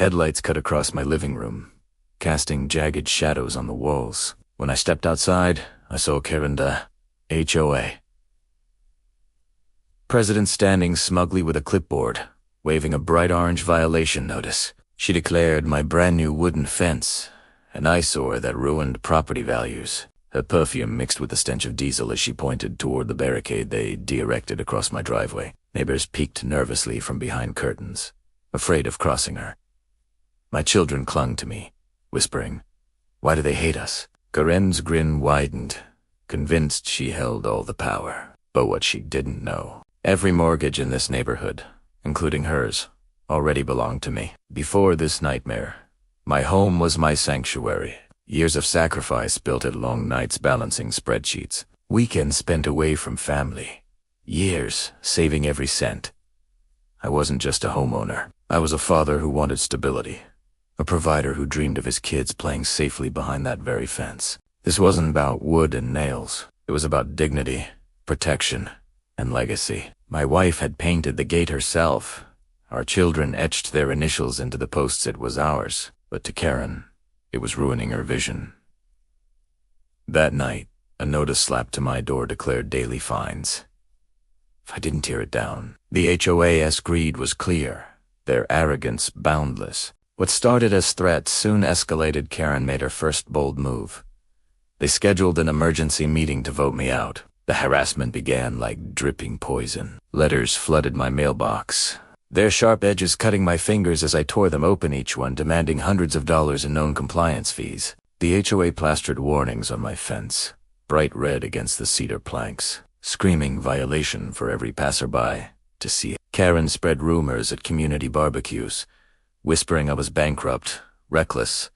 Headlights cut across my living room, casting jagged shadows on the walls. When I stepped outside, I saw Karen, the HOA president, standing smugly with a clipboard, waving a bright orange violation notice. She declared my brand new wooden fence an eyesore that ruined property values. Her perfume mixed with the stench of diesel as she pointed toward the barricade they de-erected across my driveway. Neighbors peeked nervously from behind curtains, afraid of crossing her. My children clung to me, whispering, "Why do they hate us?" Karen's grin widened, convinced she held all the power. But what she didn't know, every mortgage in this neighborhood, including hers, already belonged to me. Before this nightmare, my home was my sanctuary. Years of sacrifice built at long nights balancing spreadsheets. Weekends spent away from family. Years saving every cent. I wasn't just a homeowner. I was a father who wanted stability. A provider who dreamed of his kids playing safely behind that very fence. This wasn't about wood and nails. It was about dignity, protection, and legacy. My wife had painted the gate herself. Our children etched their initials into the posts. It was ours. But to Karen, it was ruining her vision. That night, a notice slapped to my door declared daily fines. If I didn't tear it down, the HOA's greed was clear, their arrogance boundless. What started as threats soon escalated. Karen made her first bold move. They scheduled an emergency meeting to vote me out. The harassment began like dripping poison. Letters flooded my mailbox, their sharp edges cutting my fingers as I tore them open, each one demanding hundreds of dollars in known compliance fees. The HOA plastered warnings on my fence, bright red against the cedar planks, screaming violation for every passerby to see. Karen spread rumors at community barbecues, whispering I was bankrupt, reckless,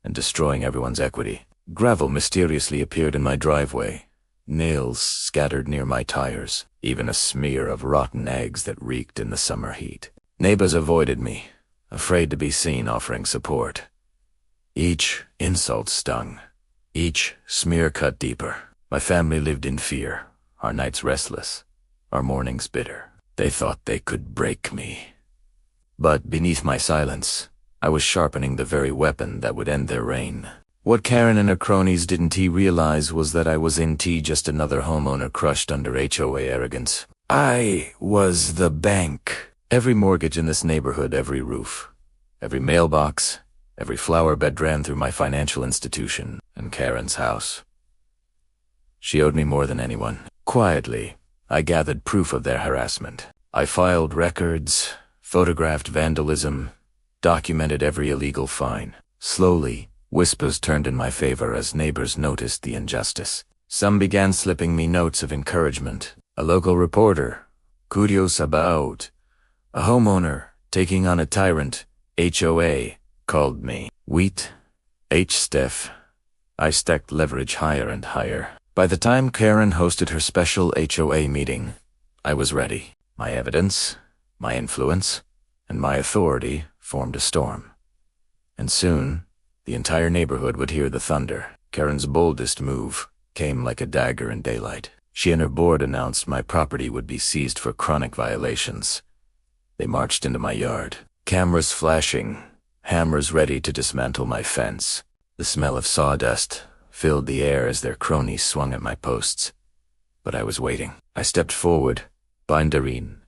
and destroying everyone's equity. Gravel mysteriously appeared in my driveway, nails scattered near my tires, even a smear of rotten eggs that reeked in the summer heat. Neighbors avoided me, afraid to be seen offering support. Each insult stung, each smear cut deeper. My family lived in fear, our nights restless, our mornings bitter. They thought they could break me. But beneath my silence, I was sharpening the very weapon that would end their reign. What Karen and her cronies didn't realize was that I was just another homeowner crushed under HOA arrogance. I was the bank. Every mortgage in this neighborhood, every roof, every mailbox, every flower bed ran through my financial institution and Karen's house. She owed me more than anyone. Quietly, I gathered proof of their harassment. I filed records, photographed vandalism, documented every illegal fine. Slowly, whispers turned in my favor as neighbors noticed the injustice. Some began slipping me notes of encouragement. A local reporter, curious about a homeowner taking on a tyrant, HOA, called me. Wheat, Steph. I stacked leverage higher and higher. By the time Karen hosted her special HOA meeting, I was ready. My evidence, my influence, and my authority formed a storm. And soon, the entire neighborhood would hear the thunder. Karen's boldest move came like a dagger in daylight. She and her board announced my property would be seized for chronic violations. They marched into my yard, cameras flashing, hammers ready to dismantle my fence. The smell of sawdust filled the air as their cronies swung at my posts. But I was waiting. I stepped forward, binderine,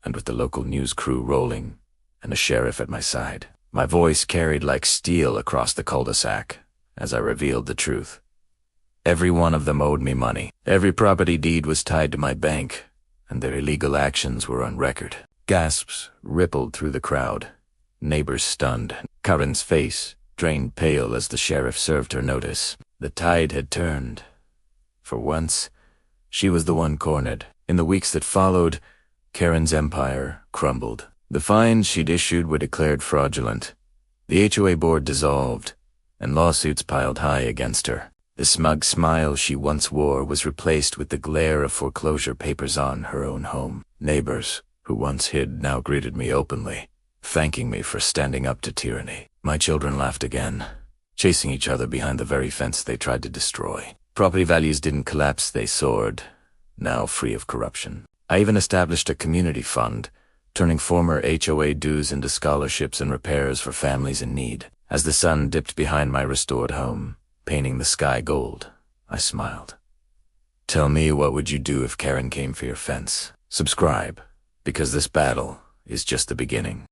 and with the local news crew rolling, and a sheriff at my side. My voice carried like steel across the cul-de-sac as I revealed the truth. Every one of them owed me money. Every property deed was tied to my bank, and their illegal actions were on record. Gasps rippled through the crowd. Neighbors stunned. Karen's face drained pale as the sheriff served her notice. The tide had turned. For once, she was the one cornered. In the weeks that followed, Karen's empire crumbled. The fines she'd issued were declared fraudulent. The HOA board dissolved, and lawsuits piled high against her. The smug smile she once wore was replaced with the glare of foreclosure papers on her own home. Neighbors, who once hid, now greeted me openly, thanking me for standing up to tyranny. My children laughed again, chasing each other behind the very fence they tried to destroy. Property values didn't collapse, they soared, now free of corruption. I even established a community fund turning former HOA dues into scholarships and repairs for families in need. As the sun dipped behind my restored home, painting the sky gold, I smiled. Tell me, what would you do if Karen came for your fence? Subscribe, because this battle is just the beginning.